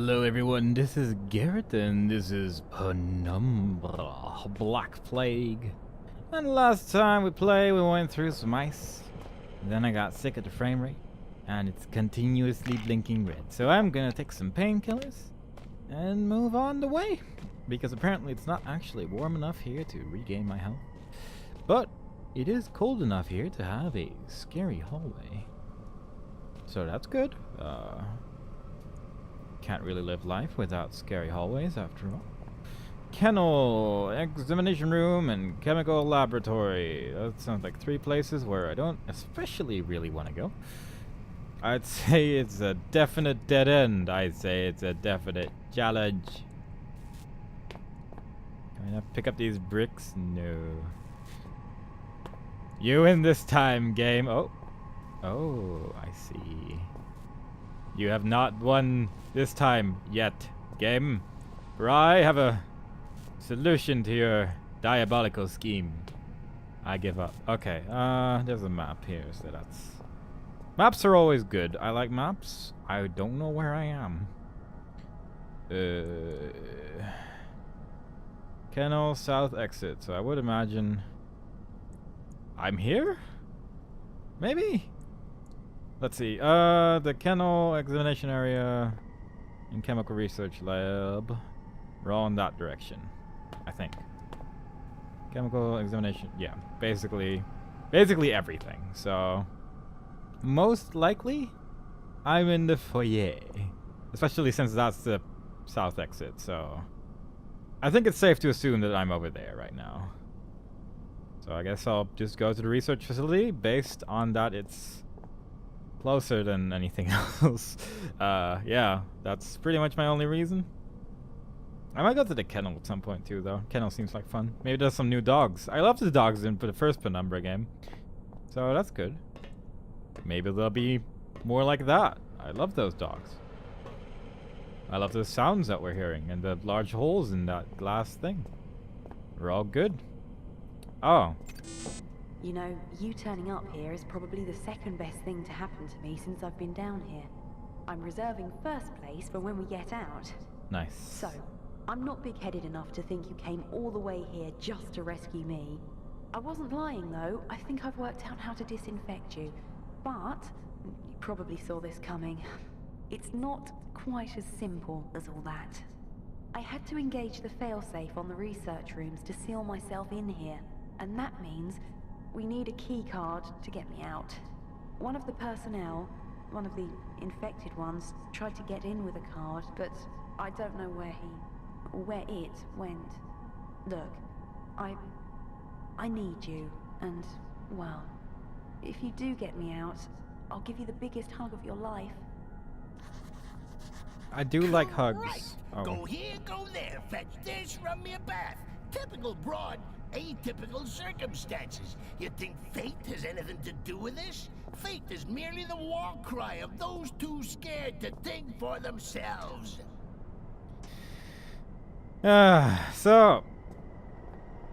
Hello everyone, this is Garrett and this is Penumbra, Black Plague. And last time we played we went through some ice. Then I got sick of the frame rate and it's continuously blinking red. So I'm gonna take some painkillers and move on the way. Because apparently it's not actually warm enough here to regain my health. But it is cold enough here to have a scary hallway. So that's good. Can't really live life without scary hallways after all. Kennel, examination room, and chemical laboratory. That sounds like three places where I don't especially really want to go. I'd say it's a definite dead end. I'd say it's a definite challenge. Can I pick up these bricks? No. You win this time, game. Oh, I see. You have not won this time yet, game. For I have a solution to your diabolical scheme. I give up. Okay, there's a map here, so that's... Maps are always good. I like maps. I don't know where I am. Kennel South exit, so I would imagine... I'm here? Maybe? Let's see, the Kennel examination area and chemical research lab. We're all in that direction, I think. Chemical examination, yeah, basically everything. So, most likely, I'm in the foyer. Especially since that's the south exit, so... I think it's safe to assume that I'm over there right now. So I guess I'll just go to the research facility based on that it's... closer than anything else. Yeah, that's pretty much my only reason. I might go to the kennel at some point too, though. Kennel seems like fun. Maybe there's some new dogs. I loved the dogs in the first Penumbra game, so that's good. Maybe there'll be more like that. I love those dogs. I love the sounds that we're hearing and the large holes in that glass thing. We're all good. Oh. You know, you turning up here is probably the second best thing to happen to me since I've been down here. I'm reserving first place for when we get out. Nice. So, I'm not big-headed enough to think you came all the way here just to rescue me. I wasn't lying, though. I think I've worked out how to disinfect you. But, you probably saw this coming. It's not quite as simple as all that. I had to engage the failsafe on the research rooms to seal myself in here, and that means we need a key card to get me out. One of the personnel, one of the infected ones, tried to get in with a card, but I don't know where it went. Look, I need you, and, well, if you do get me out, I'll give you the biggest hug of your life. I do like hugs. Right. Oh. Go here, go there, fetch this, run me a bath. Typical broad, atypical circumstances. You think fate has anything to do with this? Fate is merely the war cry of those too scared to think for themselves. So,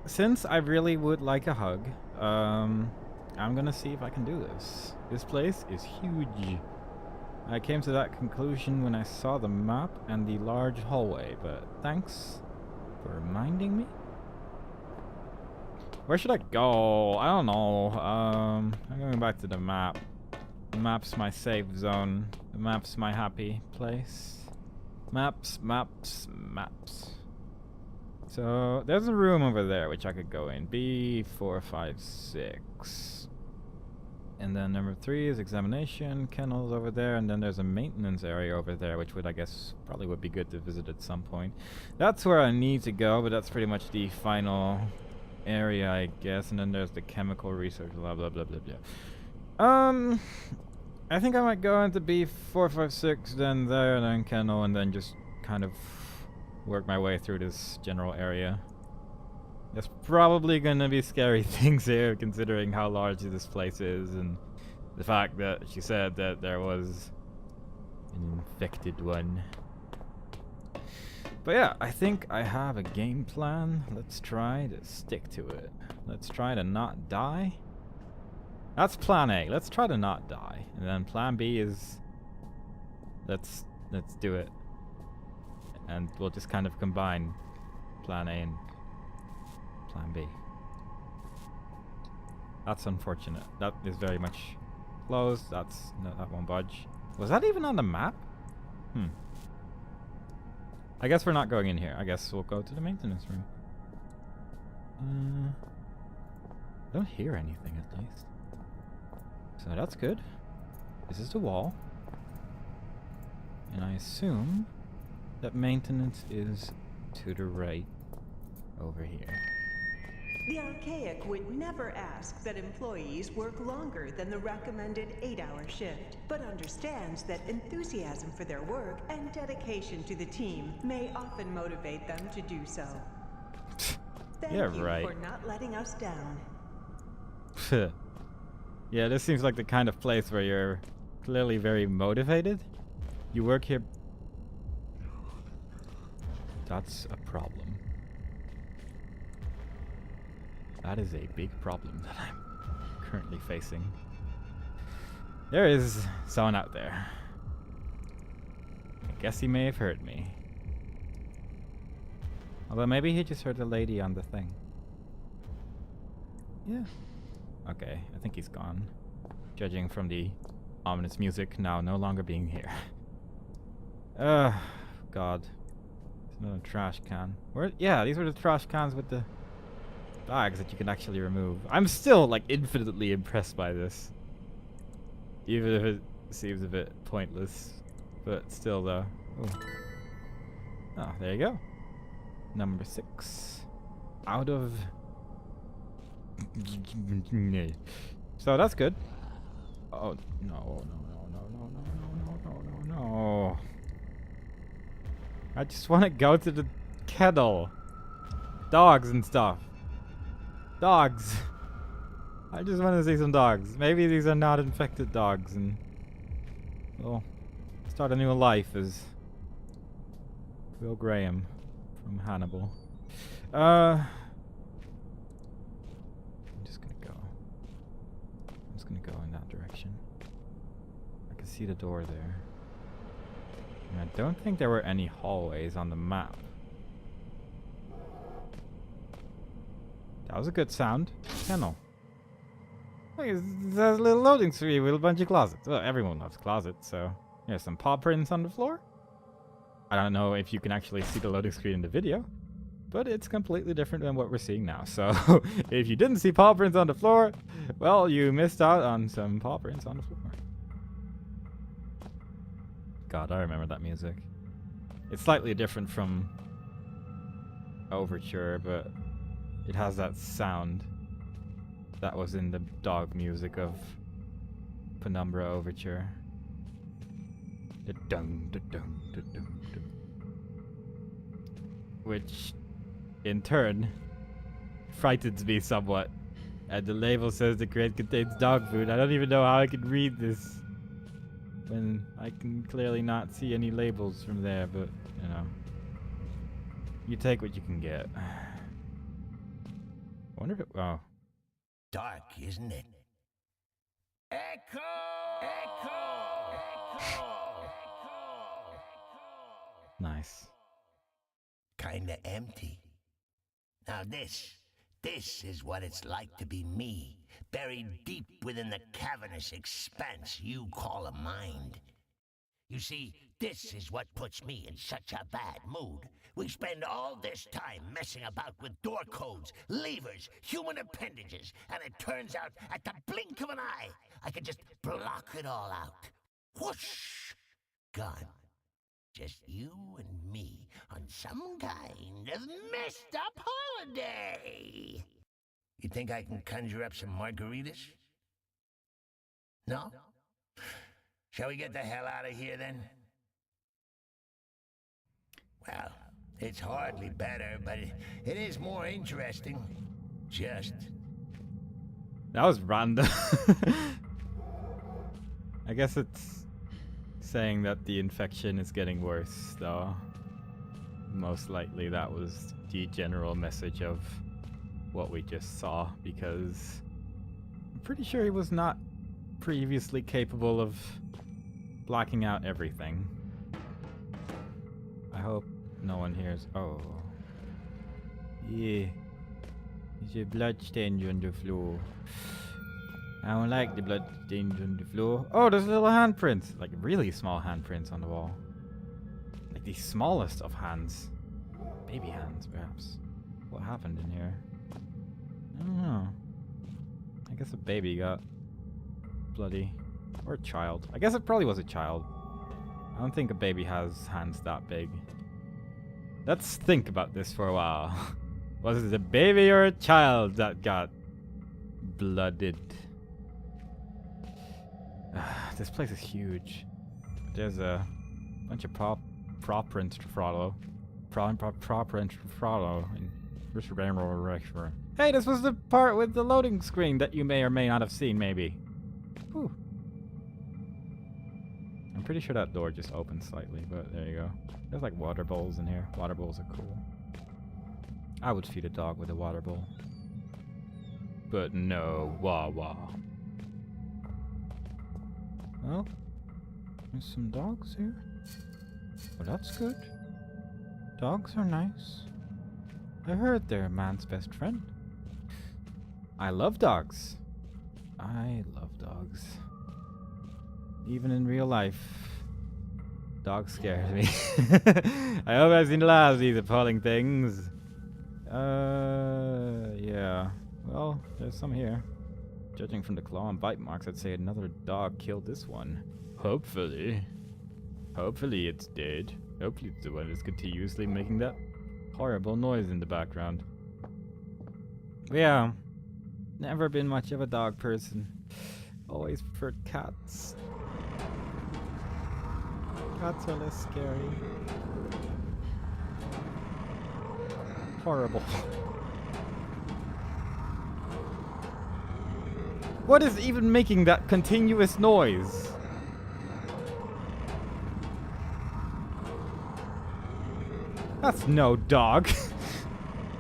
since I really would like a hug, I'm gonna see if I can do this. This place is huge. I came to that conclusion when I saw the map and the large hallway, but thanks for reminding me. Where should I go? I don't know. I'm going back to the map. The map's my safe zone. The map's my happy place. Maps. So, there's a room over there which I could go in. B456. And then number 3 is examination. Kennels over there. And then there's a maintenance area over there, which would, I guess, probably would be good to visit at some point. That's where I need to go, but that's pretty much the final area, I guess. And then there's the chemical research, blah blah blah blah blah. I think I might go into B456, then there, and then Kennel, and then just kind of work my way through this general area. There's probably gonna be scary things here, considering how large this place is, and the fact that she said that there was an infected one. But yeah, I think I have a game plan. Let's try to stick to it. Let's try to not die. That's plan A. Let's try to not die. And then plan B is... Let's do it. and we'll just kind of combine Plan A and Plan B. That's unfortunate. That is very much closed. That won't budge. Was that even on the map? I guess we're not going in here. I guess we'll go to the maintenance room. I don't hear anything, at least. So that's good. This is the wall. And I assume that maintenance is to the right over here. The Archaic would never ask that employees work longer than the recommended 8-hour shift, but understands that enthusiasm for their work and dedication to the team may often motivate them to do so. Thank you right. for not letting us down. Yeah, this seems like the kind of place where you're clearly very motivated. You work here. That's a problem. That is a big problem that I'm currently facing. There is someone out there. I guess he may have heard me. Although maybe he just heard the lady on the thing. Yeah. Okay, I think he's gone. Judging from the ominous music now no longer being here. God. It's another trash can. Where? Yeah, these were the trash cans with the bags that you can actually remove. I'm still like infinitely impressed by this. Even if it seems a bit pointless. But still though. Ooh. Oh, there you go. Number 6. Out of... So that's good. Oh, no. I just want to go to the kennel. Dogs and stuff. Dogs. I just want to see some dogs. Maybe these are not infected dogs and we'll start a new life as Will Graham from Hannibal. I'm just gonna go in that direction. I can see the door there. And I don't think there were any hallways on the map. That was a good sound. Kennel. Look, there's a little loading screen with a bunch of closets. Well, everyone loves closets, so there's some paw prints on the floor. I don't know if you can actually see the loading screen in the video, but it's completely different than what we're seeing now. So if you didn't see paw prints on the floor, well, you missed out on some paw prints on the floor. God, I remember that music. It's slightly different from Overture, but it has that sound that was in the dog music of Penumbra Overture. Which, in turn, frightens me somewhat. And the label says the crate contains dog food. I don't even know how I can read this when I can clearly not see any labels from there, but, you know. You take what you can get. I wonder if it... Oh. Dark, isn't it? Echo! Echo! Echo! Nice. Kinda empty. Now this is what it's like to be me, buried deep within the cavernous expanse you call a mind. You see, this is what puts me in such a bad mood. We spend all this time messing about with door codes, levers, human appendages, and it turns out at the blink of an eye, I can just block it all out. Whoosh! Gone. Just you and me on some kind of messed up holiday. You think I can conjure up some margaritas? No? Shall we get the hell out of here then? Well, it's hardly better, but it is more interesting. Just. That was random. I guess it's saying that the infection is getting worse, though. Most likely that was the general message of what we just saw, because I'm pretty sure he was not previously capable of blacking out everything. I hope no one hears. Oh. Yeah. There's a blood stain on the floor. I don't like the blood stains on the floor. Oh, there's little handprints. Like really small handprints on the wall. Like the smallest of hands. Baby hands, perhaps. What happened in here? I don't know. I guess a baby got bloody. Or a child. I guess it probably was a child. I don't think a baby has hands that big. Let's think about this for a while. Was it a baby or a child that got blooded? This place is huge. There's a bunch of prints to follow. Prints to follow. Hey, this was the part with the loading screen that you may or may not have seen, maybe. Whew. I'm pretty sure that door just opened slightly, but there you go. There's like water bowls in here. Water bowls are cool. I would feed a dog with a water bowl. But no, wah. Well, there's some dogs here. Well, that's good. Dogs are nice. I heard they're a man's best friend. I love dogs. I love dogs. Even in real life. Dog scares me. I hope I've seen the last of these appalling things. Yeah. Well, there's some here. Judging from the claw and bite marks, I'd say another dog killed this one. Hopefully. Hopefully it's dead. Hopefully it's the one that's continuously making that horrible noise in the background. But yeah. Never been much of a dog person. Always preferred cats. Cats are less scary. Horrible. What is even making that continuous noise? That's no dog.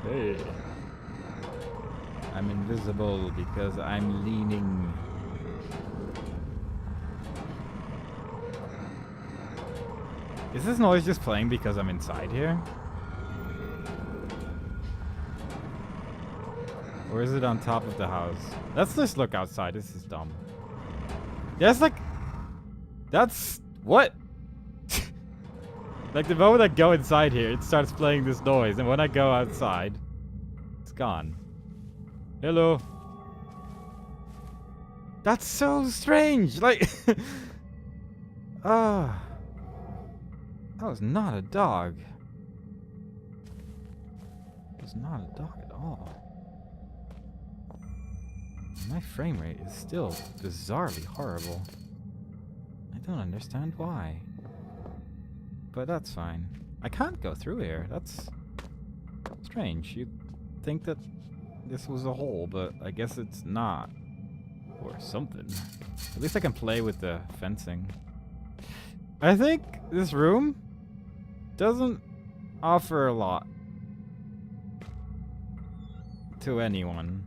Hey. I'm invisible because I'm leaning. Is this noise just playing because I'm inside here? Or is it on top of the house? Let's just look outside. This is dumb. There's like... That's... What? Like the moment I go inside here, it starts playing this noise. And when I go outside, it's gone. Hello. That's so strange. Like... Ah... That was not a dog. It was not a dog at all. My frame rate is still bizarrely horrible. I don't understand why. But that's fine. I can't go through here. That's strange. You'd think that this was a hole, but I guess it's not. Or something. At least I can play with the fencing. I think this room doesn't offer a lot to anyone.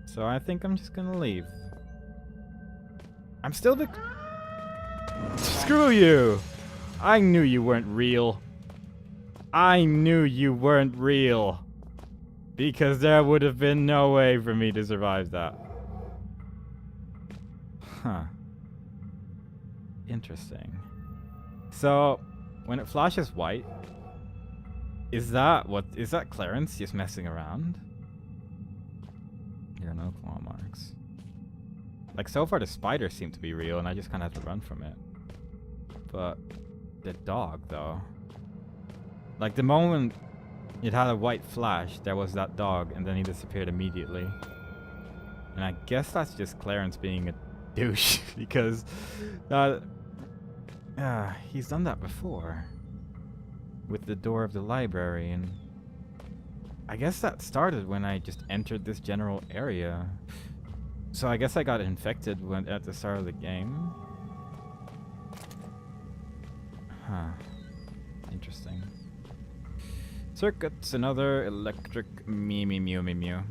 So I think I'm just gonna leave. I'm still Screw you! I knew you weren't real. I knew you weren't real. Because there would have been no way for me to survive that. Huh. Interesting. So, when it flashes white, is that Clarence just messing around? There are no claw marks. Like, so far the spider seemed to be real, and I just kind of have to run from it. But the dog, though. Like, the moment it had a white flash, there was that dog, and then he disappeared immediately. And I guess that's just Clarence being a douche, because he's done that before. With the door of the library, and I guess that started when I just entered this general area. So I guess I got infected at the start of the game. Huh. Interesting. Circuits, another electric mew.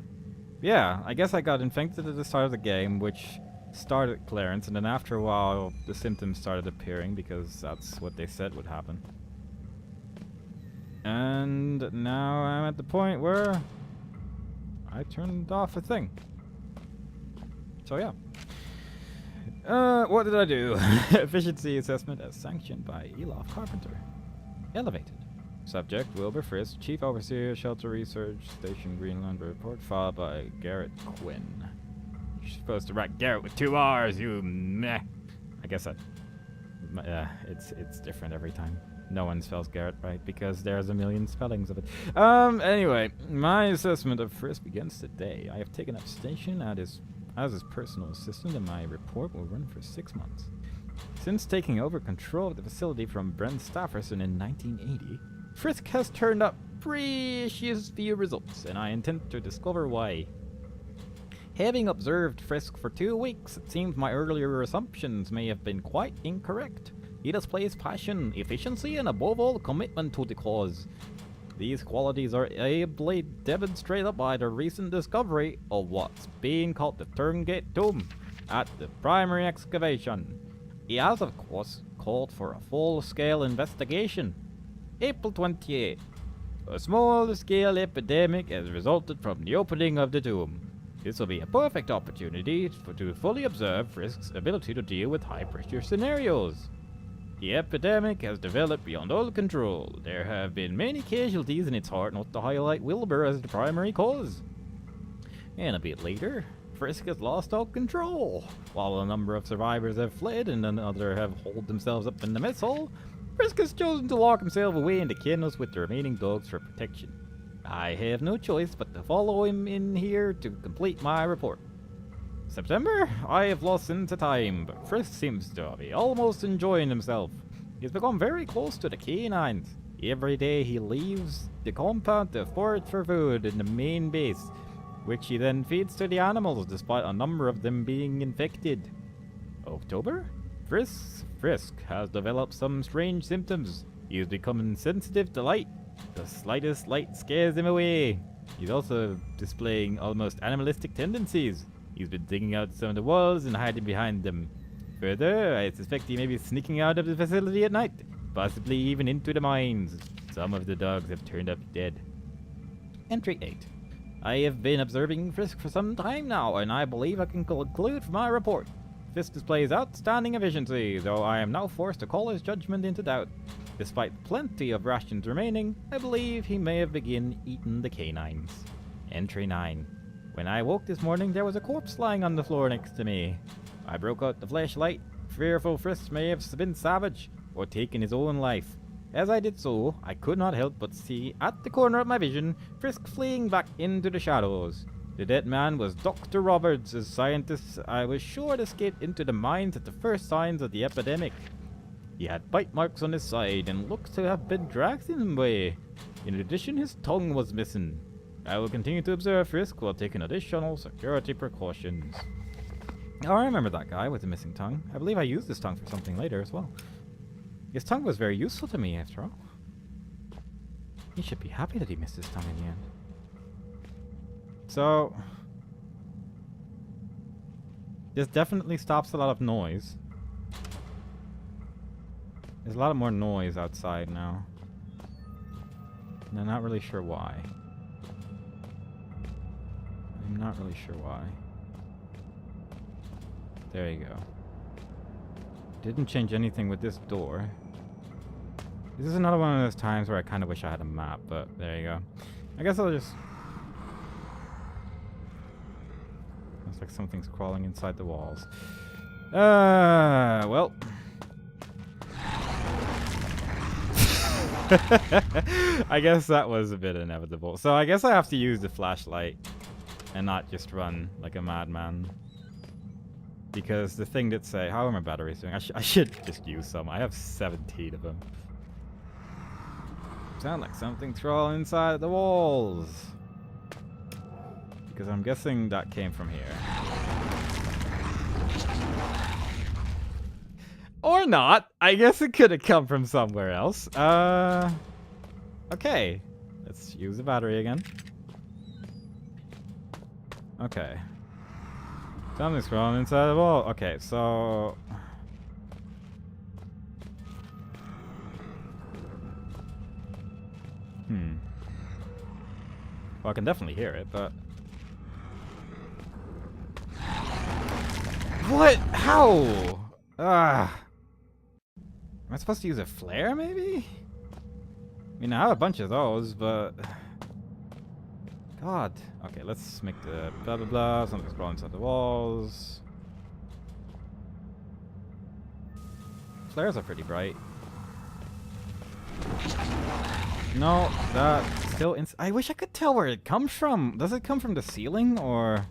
Yeah, I guess I got infected at the start of the game, which started Clarence, and then after a while the symptoms started appearing because that's what they said would happen. And now I'm at the point where I turned off a thing. So yeah. What did I do? Efficiency assessment as sanctioned by Elof Carpenter. Elevated. Subject, Wilbur Frisk, Chief Overseer, Shelter Research Station, Greenland. Report filed by Garrett Quinn. You're supposed to write Garrett with 2 R's, you meh. I guess that... it's different every time. No one spells Garrett right because there's a million spellings of it. Anyway, my assessment of Frisk begins today. I have taken up station as his personal assistant, and my report will run for 6 months. Since taking over control of the facility from Brent Stafferson in 1980, Frisk has turned up precious few results, and I intend to discover why. Having observed Frisk for 2 weeks, it seems my earlier assumptions may have been quite incorrect. He displays passion, efficiency, and above all, commitment to the cause. These qualities are ably demonstrated by the recent discovery of what's being called the Turngate Tomb at the primary excavation. He has, of course, called for a full-scale investigation. April 28. A small-scale epidemic has resulted from the opening of the tomb. This will be a perfect opportunity to fully observe Frisk's ability to deal with high-pressure scenarios. The epidemic has developed beyond all control. There have been many casualties, and it's hard not to highlight Wilbur as the primary cause. And a bit later, Frisk has lost all control. While a number of survivors have fled and another have holed themselves up in the mess hall, Frisk has chosen to lock himself away in the kennels with the remaining dogs for protection. I have no choice but to follow him in here to complete my report. September? I have lost sense of time, but Frisk seems to be almost enjoying himself. He's become very close to the canines. Every day he leaves the compound to forage for food in the main base, which he then feeds to the animals despite a number of them being infected. October? Frisk has developed some strange symptoms. He is becoming sensitive to light. The slightest light scares him away. He's also displaying almost animalistic tendencies. He's been digging out some of the walls and hiding behind them. Further, I suspect he may be sneaking out of the facility at night, possibly even into the mines. Some of the dogs have turned up dead. Entry 8. I have been observing Frisk for some time now, and I believe I can conclude from my report. Frisk displays outstanding efficiency, though I am now forced to call his judgment into doubt. Despite plenty of rations remaining, I believe he may have begun eating the canines. Entry 9. When I woke this morning, there was a corpse lying on the floor next to me. I broke out the flashlight. Fearful Frisk may have been savage, or taken his own life. As I did so, I could not help but see, at the corner of my vision, Frisk fleeing back into the shadows. The dead man was Dr. Roberts, a scientist I was sure had escaped into the mines at the first signs of the epidemic. He had bite marks on his side and looked to have been dragged in away. In addition, his tongue was missing. I will continue to observe Frisk while taking additional security precautions. Oh, I remember that guy with the missing tongue. I believe I used his tongue for something later as well. His tongue was very useful to me, after all. He should be happy that he missed his tongue in the end. So... this definitely stops a lot of noise. There's a lot more noise outside now. And I'm not really sure why. I'm not really sure why. There you go. Didn't change anything with this door. This is another one of those times where I kind of wish I had a map, but there you go. I guess I'll just... looks like something's crawling inside the walls. Well... I guess that was a bit inevitable. So I guess I have to use the flashlight and not just run like a madman. Because the thing that say, how are my batteries doing? I should just use some. I have 17 of them. Sound like something's crawling inside the walls. Because I'm guessing that came from here. Or not. I guess it could have come from somewhere else. Okay. Let's use the battery again. Okay. Something's crawling inside the wall. Okay, so... Well, I can definitely hear it, but... What? How? Ah. Am I supposed to use a flare, maybe? I mean, I have a bunch of those, but... God. Okay, let's make the blah blah blah. Something's crawling inside the walls. Flares are pretty bright. No, that still. I wish I could tell where it comes from. Does it come from the ceiling or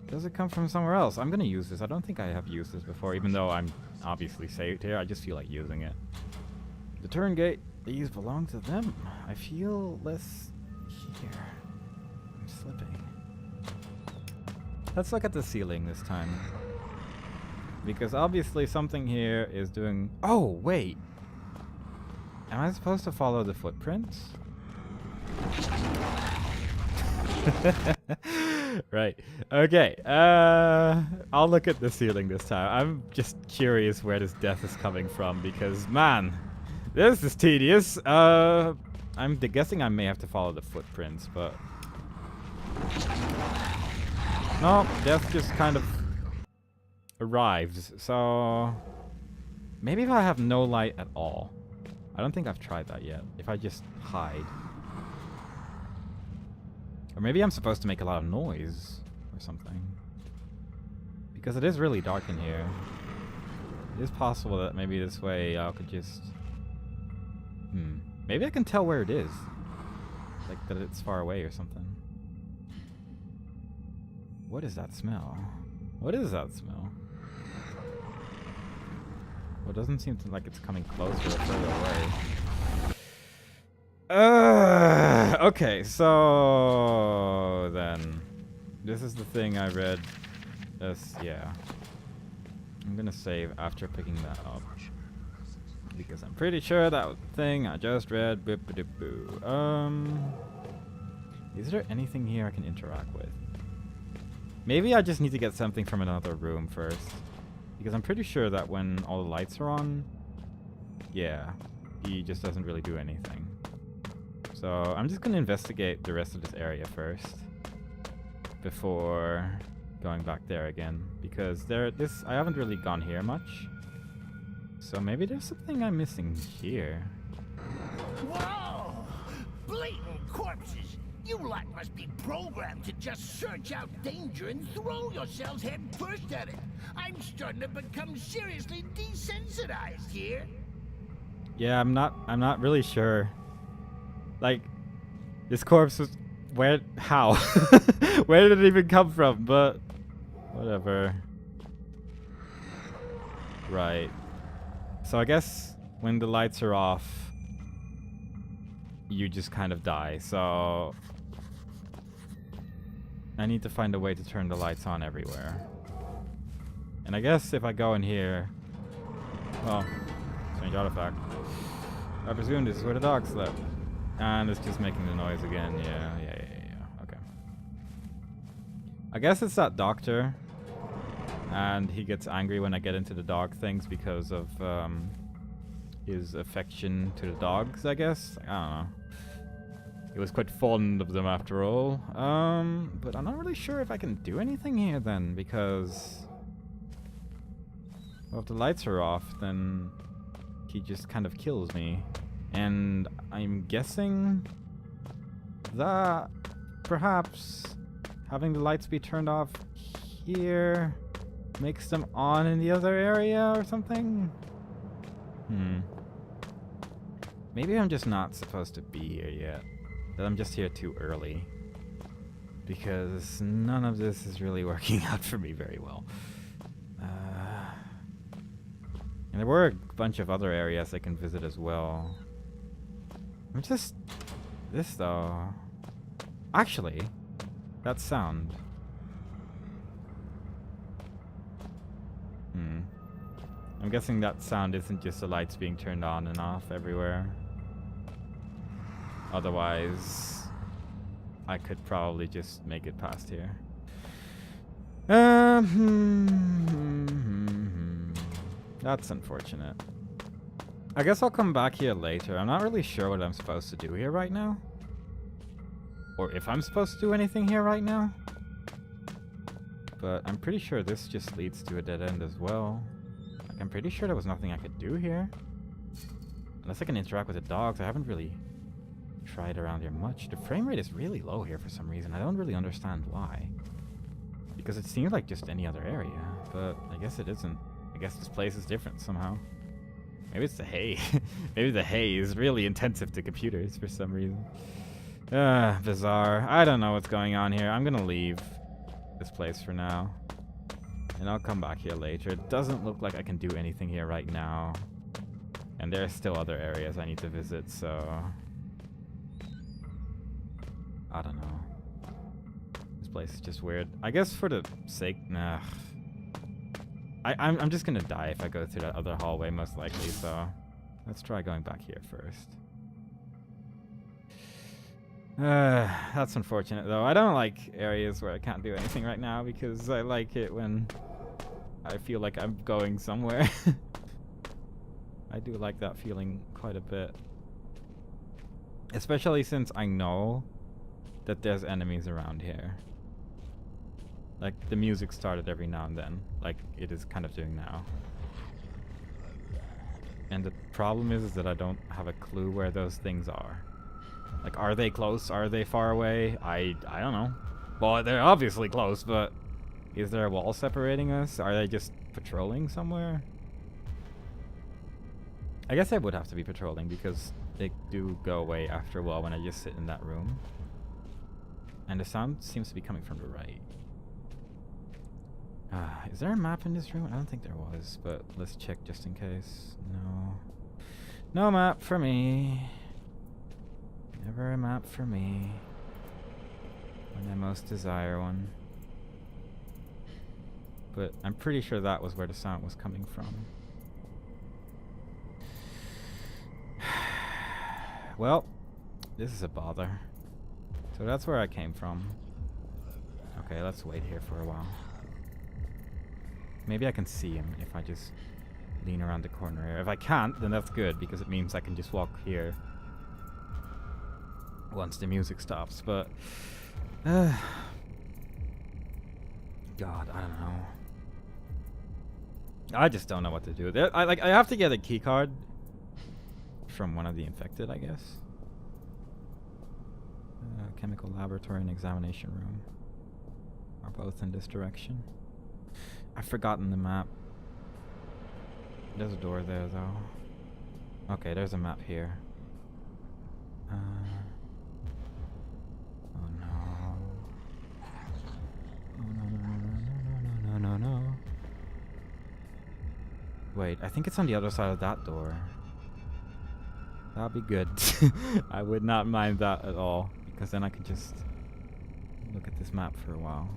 does it come from somewhere else? I'm gonna use this. I don't think I have used this before, even though I'm obviously saved here. I just feel like using it. The turn gate. These belong to them. I feel less here. I'm slipping. Let's look at the ceiling this time. Because obviously something here is doing... Oh, wait. Am I supposed to follow the footprints? Right. Okay. I'll look at the ceiling this time. I'm just curious where this death is coming from because, man, this is tedious. I'm guessing I may have to follow the footprints, but... No, death just kind of arrives. So maybe if I have no light at all. I don't think I've tried that yet. If I just hide. Or maybe I'm supposed to make a lot of noise or something. Because it is really dark in here. It is possible that maybe this way I could just... Maybe I can tell where it is. Like that it's far away or something. What is that smell? What is that smell? Well, it doesn't seem like it's coming closer or further away. Okay, so then this is the thing I read. Yeah. I'm gonna save after picking that up. Because I'm pretty sure that was the thing I just read. Boop-a-doop-boo. Is there anything here I can interact with? Maybe I just need to get something from another room first. Because I'm pretty sure that when all the lights are on, yeah, he just doesn't really do anything. So I'm just gonna investigate the rest of this area first before going back there again. Because I haven't really gone here much. So maybe there's something I'm missing here. Whoa! Blatant corpses! You lot must be programmed to just search out danger and throw yourselves head first at it. I'm starting to become seriously desensitized here. Yeah, I'm not really sure. Like, this corpse was... How? Where did it even come from? But, whatever. Right. So I guess when the lights are off, you just kind of die. So I need to find a way to turn the lights on everywhere. And I guess if I go in here... Well, strange artifact. I presume this is where the dog slept. And it's just making the noise again. Yeah. Okay. I guess it's that doctor. And he gets angry when I get into the dog things because of his affection to the dogs, I guess. I don't know. He was quite fond of them after all. But I'm not really sure if I can do anything here then, because... Well, if the lights are off, then he just kind of kills me. And I'm guessing that perhaps having the lights be turned off here makes them on in the other area or something? Maybe I'm just not supposed to be here yet. That I'm just here too early. Because none of this is really working out for me very well. And there were a bunch of other areas I can visit as well. I'm just... This though... Actually, that sound... I'm guessing that sound isn't just the lights being turned on and off everywhere. Otherwise, I could probably just make it past here. That's unfortunate. I guess I'll come back here later. I'm not really sure what I'm supposed to do here right now. Or if I'm supposed to do anything here right now. But I'm pretty sure this just leads to a dead end as well. Like, I'm pretty sure there was nothing I could do here. Unless I can interact with the dogs. I haven't really tried around here much. The frame rate is really low here for some reason. I don't really understand why. Because it seems like just any other area. But I guess it isn't. I guess this place is different somehow. Maybe it's the hay. Maybe the hay is really intensive to computers for some reason. Bizarre. I don't know what's going on here. I'm gonna leave this place for now. And I'll come back here later. It doesn't look like I can do anything here right now. And there are still other areas I need to visit, so... I don't know. This place is just weird. I guess for the sake... Nah. I'm just gonna die if I go through that other hallway, most likely, so... Let's try going back here first. That's unfortunate, though. I don't like areas where I can't do anything right now, because I like it when I feel like I'm going somewhere. I do like that feeling quite a bit. Especially since I know that there's enemies around here. Like, the music started every now and then, like it is kind of doing now. And the problem is that I don't have a clue where those things are. Like, are they close? Are they far away? I don't know. Well, they're obviously close, but is there a wall separating us? Are they just patrolling somewhere? I guess I would have to be patrolling because they do go away after a while when I just sit in that room. And the sound seems to be coming from the right. Is there a map in this room? I don't think there was, but let's check just in case. No. No map for me. Never a map for me. When I most desire one. But I'm pretty sure that was where the sound was coming from. Well, this is a bother. So that's where I came from. Okay, let's wait here for a while. Maybe I can see him if I just lean around the corner here. If I can't, then that's good, because it means I can just walk here once the music stops. But God, I don't know. I just don't know what to do. I have to get a key card from one of the infected, I guess. Chemical laboratory and examination room are both in this direction. I've forgotten the map. There's a door there, though. Okay, there's a map here. Oh no. Oh, no. Wait, I think it's on the other side of that door. That'll be good. I would not mind that at all, because then I could just look at this map for a while.